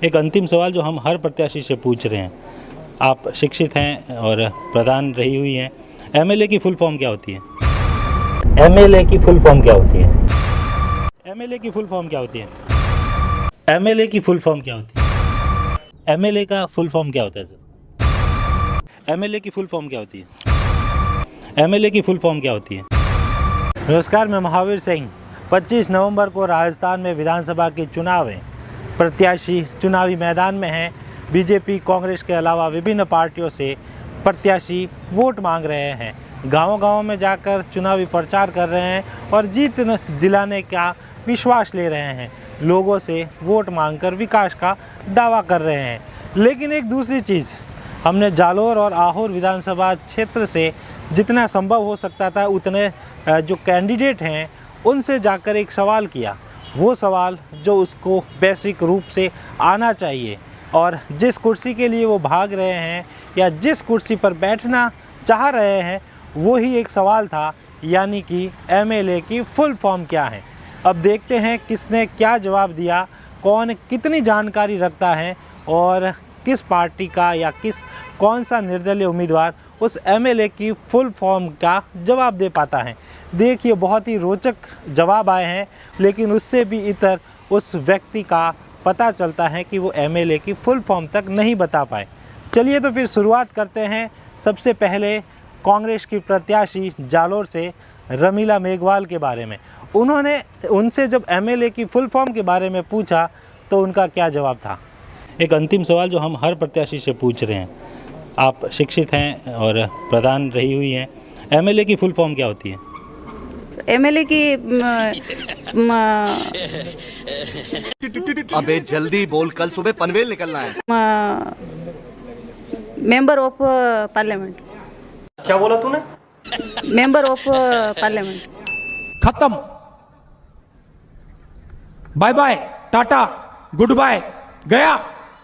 एक अंतिम सवाल जो हम हर प्रत्याशी से पूछ रहे हैं। आप शिक्षित हैं और प्रधान रही हुई हैं। एमएलए की फुल फॉर्म क्या होती है? एमएलए की फुल फॉर्म क्या होती है? एमएलए की फुल फॉर्म क्या होती है? एमएलए की फुल फॉर्म क्या होती है? एमएलए का फुल फॉर्म क्या होता है सर? एमएलए की फुल फॉर्म क्या होती है? एमएलए की फुल फॉर्म क्या होती है? नमस्कार, मैं महावीर सिंह। 25 नवंबर को राजस्थान में विधानसभा के चुनाव हैं। प्रत्याशी चुनावी मैदान में हैं। बीजेपी, कांग्रेस के अलावा विभिन्न पार्टियों से प्रत्याशी वोट मांग रहे हैं। गांव-गांव में जाकर चुनावी प्रचार कर रहे हैं और जीत दिलाने का विश्वास ले रहे हैं। लोगों से वोट मांगकर विकास का दावा कर रहे हैं। लेकिन एक दूसरी चीज़, हमने जालोर और आहोर विधानसभा क्षेत्र से जितना संभव हो सकता था उतने जो कैंडिडेट हैं उनसे जाकर एक सवाल किया। वो सवाल जो उसको बेसिक रूप से आना चाहिए और जिस कुर्सी के लिए वो भाग रहे हैं या जिस कुर्सी पर बैठना चाह रहे हैं वो ही एक सवाल था, यानी कि एमएलए की फुल फॉर्म क्या है। अब देखते हैं किसने क्या जवाब दिया, कौन कितनी जानकारी रखता है और किस पार्टी का या कौन सा निर्दलीय उम्मीदवार उस एमएलए की फुल फॉर्म का जवाब दे पाता है। देखिए, बहुत ही रोचक जवाब आए हैं, लेकिन उससे भी इतर उस व्यक्ति का पता चलता है कि वो एमएलए की फुल फॉर्म तक नहीं बता पाए। चलिए तो फिर शुरुआत करते हैं। सबसे पहले कांग्रेस की प्रत्याशी जालोर से रमीला मेघवाल के बारे में। उनसे जब एमएलए की फुल फॉर्म के बारे में पूछा तो उनका क्या जवाब था। एक अंतिम सवाल जो हम हर प्रत्याशी से पूछ रहे हैं। आप शिक्षित हैं और प्रधान रही हुई हैं। एमएलए की फुल फॉर्म क्या होती है? एमएलए की अबे जल्दी बोल, कल सुबह पनवेल निकलना है। Member of parliament. क्या बोला तूने? Member of parliament. खत्म, बाय बाय, टाटा, गुड बाय, गया।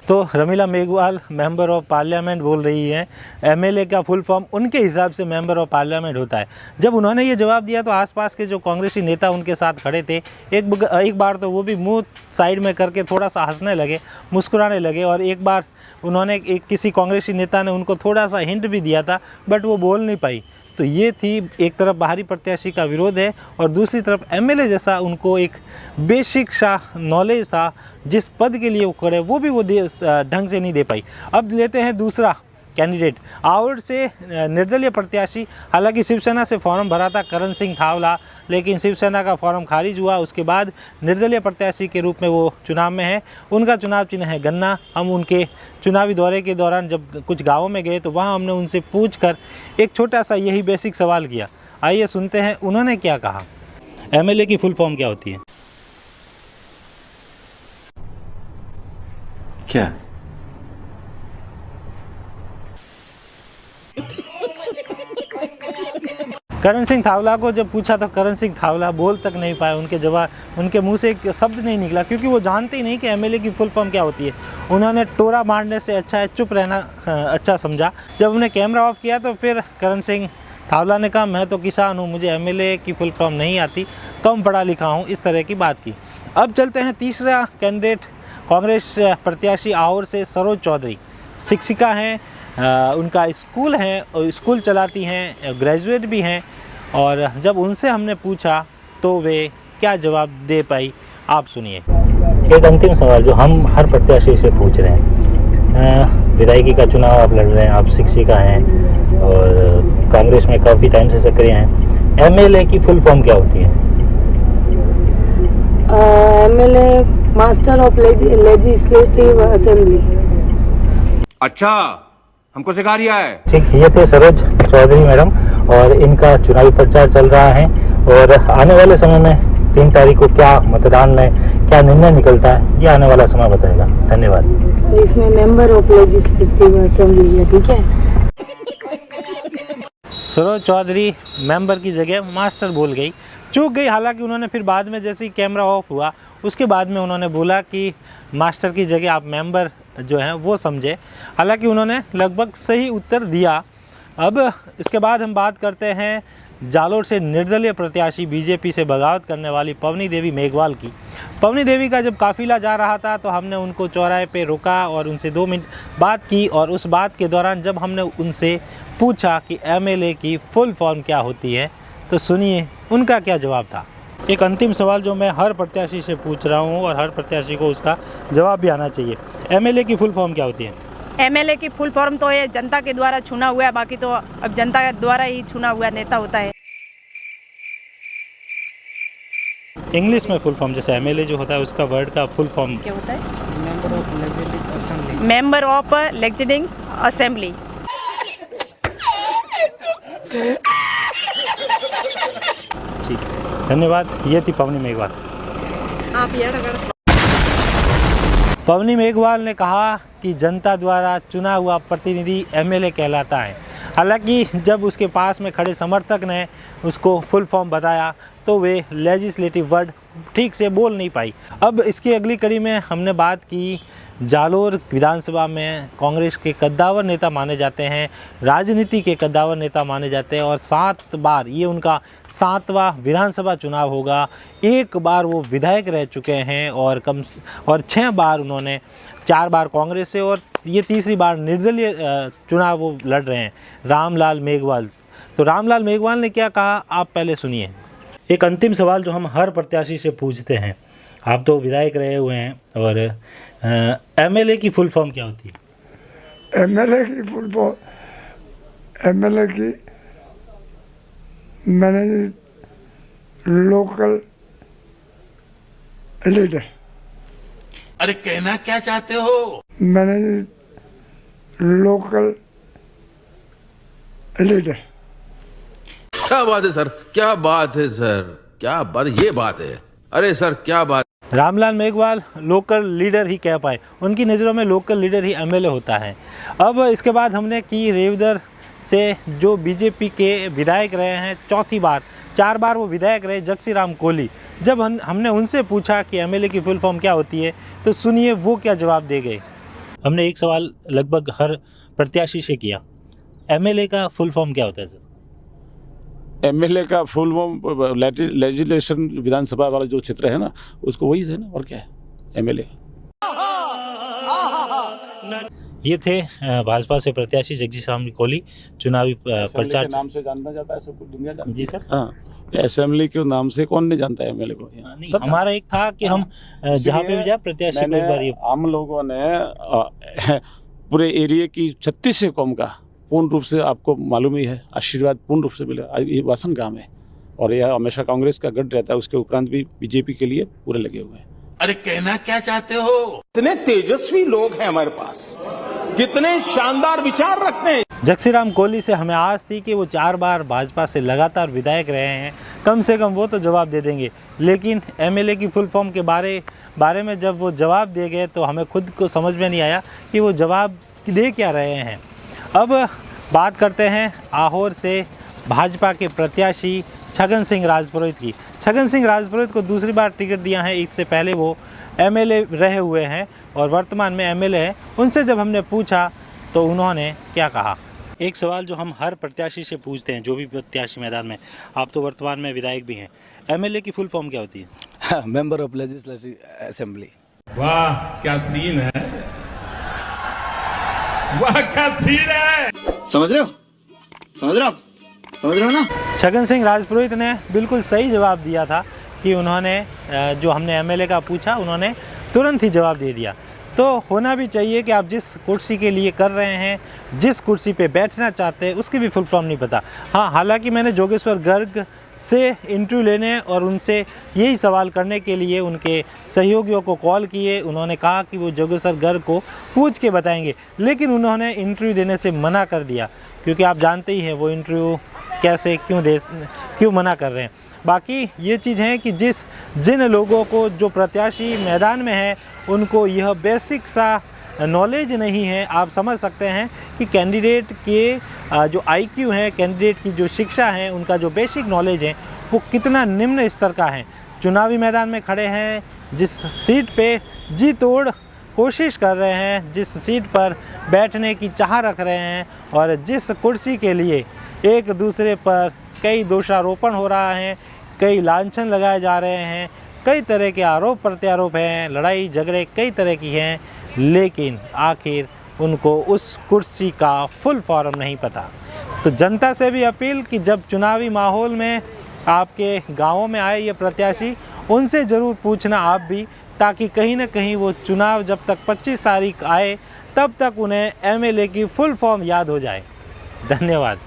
तो Ramila Meghwal member of parliament बोल रही हैं। एमएलए का फुल फॉर्म उनके हिसाब से मेंबर ऑफ पार्लियामेंट होता है। जब उन्होंने ये जवाब दिया तो आसपास के जो कांग्रेसी नेता उनके साथ खड़े थे, एक बार तो वो भी मुंह साइड में करके थोड़ा सा हंसने लगे, मुस्कुराने लगे। और एक बार उन्होंने किसी कांग्रेसी नेता ने उनको थोड़ा सा हिंट भी दिया था, बट वो बोल नहीं पाई। तो ये थी, एक तरफ बाहरी प्रत्याशी का विरोध है और दूसरी तरफ एमएलए जैसा उनको एक बेसिक सा नॉलेज था, जिस पद के लिए वो खड़े वो भी वो ढंग से नहीं दे पाई। अब लेते हैं दूसरा कैंडिडेट, आहोर से निर्दलीय प्रत्याशी। हालांकि शिवसेना से फॉर्म भरा था करण सिंह थावला, लेकिन शिवसेना का फॉर्म खारिज हुआ। उसके बाद निर्दलीय प्रत्याशी के रूप में वो चुनाव में है। उनका चुनाव चिन्ह है गन्ना। हम उनके चुनावी दौरे के दौरान जब कुछ गाँवों में गए तो वहाँ हमने उनसे पूछकर एक छोटा सा यही बेसिक सवाल किया। आइए सुनते हैं उन्होंने क्या कहा। एमएलए की फुल फॉर्म क्या होती है? क्या? करण सिंह थावला को जब पूछा तो करण सिंह थावला बोल तक नहीं पाए। उनके मुंह से एक शब्द नहीं निकला, क्योंकि वो जानते ही नहीं कि एमएलए की फुल फॉर्म क्या होती है। उन्होंने टोरा मारने से अच्छा है चुप रहना अच्छा समझा। जब उन्होंने कैमरा ऑफ किया तो फिर करण सिंह थावला ने कहा, मैं तो किसान हूँ, मुझे एमएलए की फुल फॉर्म नहीं आती, कम पढ़ा लिखा हूँ, इस तरह की बात की। अब चलते हैं तीसरा कैंडिडेट, कांग्रेस प्रत्याशी आहोर से सरोज चौधरी। शिक्षिका हैं, उनका स्कूल है और स्कूल चलाती हैं, ग्रेजुएट भी हैं। और जब उनसे हमने पूछा तो वे क्या जवाब दे पाई, आप सुनिए। एक अंतिम सवाल जो हम हर प्रत्याशी से पूछ रहे हैं। विधायकी का चुनाव आप लड़ रहे हैं, आप शिक्षिका हैं और कांग्रेस में काफ़ी टाइम से सक्रिय हैं। एमएलए की फुल फॉर्म क्या होती है? MLA master of legislative assembly. अच्छा, हमको सिखा रिया है। ठीक, ये थे सरोज चौधरी मैडम और इनका चुनावी प्रचार चल रहा है। और आने वाले समय में 3 तारीख को क्या मतदान में क्या निर्णय निकलता है, ये आने वाला समय बताएगा। धन्यवाद। इसमें मेंबर ऑफ लेजिस्लेटिव असेंबली है, ठीक है। सरोज चौधरी मेंबर की जगह मास्टर बोल गई, चूक गई। हालांकि उन्होंने फिर बाद में जैसे ही कैमरा ऑफ हुआ उसके बाद में उन्होंने बोला कि मास्टर की जगह आप मेंबर जो हैं वो समझे। हालांकि उन्होंने लगभग सही उत्तर दिया। अब इसके बाद हम बात करते हैं जालोर से निर्दलीय प्रत्याशी बीजेपी से बगावत करने वाली पवनी देवी मेघवाल की। पवनी देवी का जब काफ़िला जा रहा था तो हमने उनको चौराहे पे रोका और उनसे 2 मिनट बात की, और उस बात के दौरान जब हमने उनसे पूछा कि एमएलए की फुल फॉर्म क्या होती है, तो सुनिए उनका क्या जवाब था। एक अंतिम सवाल जो मैं हर प्रत्याशी से पूछ रहा हूँ और हर प्रत्याशी को उसका जवाब भी आना चाहिए। एमएलए की फुल फॉर्म क्या होती है? एमएलए की फुल फॉर्म तो ये जनता के द्वारा चुना हुआ है, बाकी तो अब जनता के द्वारा ही चुना हुआ नेता होता है। इंग्लिश में फुल फॉर्म, जैसे एमएलए जो होता है उसका वर्ड का फुल फॉर्म क्या होता है? Member of legislative assembly. ठीक है, धन्यवाद। ये थी पवनी मेघवाल। आप ये पवनी मेघवाल ने कहा कि जनता द्वारा चुना हुआ प्रतिनिधि एमएलए कहलाता है। हालांकि जब उसके पास में खड़े समर्थक ने उसको फुल फॉर्म बताया तो वे लेजिस्लेटिव वर्ड ठीक से बोल नहीं पाई। अब इसकी अगली कड़ी में हमने बात की जालोर विधानसभा में कांग्रेस के कद्दावर नेता माने जाते हैं, राजनीति के कद्दावर नेता माने जाते हैं, और 7 बार ये उनका 7वां विधानसभा चुनाव होगा। 1 बार वो विधायक रह चुके हैं और 6 बार उन्होंने 4 बार कांग्रेस से और ये 3री बार निर्दलीय चुनाव वो लड़ रहे हैं, रामलाल मेघवाल। तो रामलाल मेघवाल ने क्या कहा, आप पहले सुनिए। एक अंतिम सवाल जो हम हर प्रत्याशी से पूछते हैं, आप तो विधायक रहे हुए हैं, और एमएलए की फुल फॉर्म क्या होती है? एमएलए की फुल फॉर्म, एमएलए की मैनेज लोकल लीडर। अरे कहना क्या चाहते हो? Manage local leader. क्या बात है सर, क्या बात है सर, क्या बात, ये बात है। अरे सर क्या बात। रामलाल मेघवाल लोकल लीडर ही कह पाए, उनकी नज़रों में लोकल लीडर ही एमएलए होता है। अब इसके बाद हमने की रेवदर से जो बीजेपी के विधायक रहे हैं 4थी बार, 4 बार वो विधायक रहे, जगसी राम कोहली। जब हमने उनसे पूछा कि एमएलए की फुल फॉर्म क्या होती है, तो सुनिए वो क्या जवाब दे गए। हमने एक सवाल लगभग हर प्रत्याशी से किया, एमएलए का फुल फॉर्म क्या होता है सर? एमएलए का फुल फॉर्म लेजिस्लेशन विधानसभा वाला जो क्षेत्र है ना, उसको वही है ना, और क्या है एमएलए। ये थे भाजपा से प्रत्याशी जगदीश राम कोहली, चुनावी प्रचार नाम से जानना जाता है सब कुछ दुनिया जानती है। जी सर। हाँ, असेंबली के नाम से कौन नहीं जानता है एमएलए को? सब हमारा एक था कि हम जहाँ पे भी जाए प्रत्याशी को एक बार ये हम लोगों ने पूरे एरिया की 36 कौम का पूर्ण रूप से, आपको मालूम ही है, आशीर्वाद पूर्ण रूप से मिला। ये वासन गांव है और यह हमेशा कांग्रेस का गढ़ रहता है, उसके उपरांत भी बीजेपी के लिए पूरे लगे हुए हैं। अरे कहना क्या चाहते हो? कितने तेजस्वी लोग हैं हमारे पास, कितने शानदार विचार रखते हैं। जगसी राम कोहली से हमें आस थी कि वो 4 बार भाजपा से लगातार विधायक रहे हैं, कम से कम वो तो जवाब दे देंगे। लेकिन एमएलए की फुल फॉर्म के बारे में जब वो जवाब दे गए तो हमें खुद को समझ में नहीं आया कि वो जवाब दे क्या रहे हैं। अब बात करते हैं आहोर से भाजपा के प्रत्याशी छगन सिंह राजपुरोहित की। छगन सिंह राजपुरोहित को दूसरी बार टिकट दिया है, इससे पहले वो एमएलए रहे हुए हैं और वर्तमान में एमएलए हैं। उनसे जब हमने पूछा तो उन्होंने क्या कहा। एक सवाल जो हम हर प्रत्याशी से पूछते हैं, जो भी प्रत्याशी मैदान में, आप तो वर्तमान में विधायक भी हैं, एमएलए की फुल फॉर्म क्या होती है? Member of legislative assembly. वाह क्या सीन है, वाह क्या सीन है। समझ रहे हो, समझ रहे हो ना? छगन सिंह राजपुरोहित ने बिल्कुल सही जवाब दिया था कि उन्होंने जो हमने एमएलए का पूछा, उन्होंने तुरंत ही जवाब दे दिया। तो होना भी चाहिए कि आप जिस कुर्सी के लिए कर रहे हैं, जिस कुर्सी पे बैठना चाहते हैं, उसकी भी फुल फॉर्म नहीं पता। हाँ, हालांकि मैंने जोगेश्वर गर्ग से इंटरव्यू लेने और उनसे यही सवाल करने के लिए उनके सहयोगियों को कॉल किए। उन्होंने कहा कि वो जोगेश्वर गर्ग को पूछ के बताएंगे, लेकिन उन्होंने इंटरव्यू देने से मना कर दिया, क्योंकि आप जानते ही हैं वो इंटरव्यू कैसे क्यों मना कर रहे हैं। बाकी ये चीज़ है कि जिन लोगों को, जो प्रत्याशी मैदान में है, उनको यह बेसिक सा नॉलेज नहीं है। आप समझ सकते हैं कि कैंडिडेट के जो आईक्यू है, कैंडिडेट की जो शिक्षा है, उनका जो बेसिक नॉलेज है वो कितना निम्न स्तर का है। चुनावी मैदान में खड़े हैं, जिस सीट पे जी तोड़ कोशिश कर रहे हैं, जिस सीट पर बैठने की चाह रख रहे हैं और जिस कुर्सी के लिए एक दूसरे पर कई दोषारोपण हो रहा है, कई लांछन लगाए जा रहे हैं, कई तरह के आरोप प्रत्यारोप हैं, लड़ाई झगड़े कई तरह की हैं, लेकिन आखिर उनको उस कुर्सी का फुल फॉर्म नहीं पता। तो जनता से भी अपील कि जब चुनावी माहौल में आपके गाँवों में आए ये प्रत्याशी, उनसे ज़रूर पूछना आप भी, ताकि कहीं ना कहीं वो चुनाव जब तक 25 तारीख आए तब तक उन्हें एमएलए की फुल फॉर्म याद हो जाए। धन्यवाद।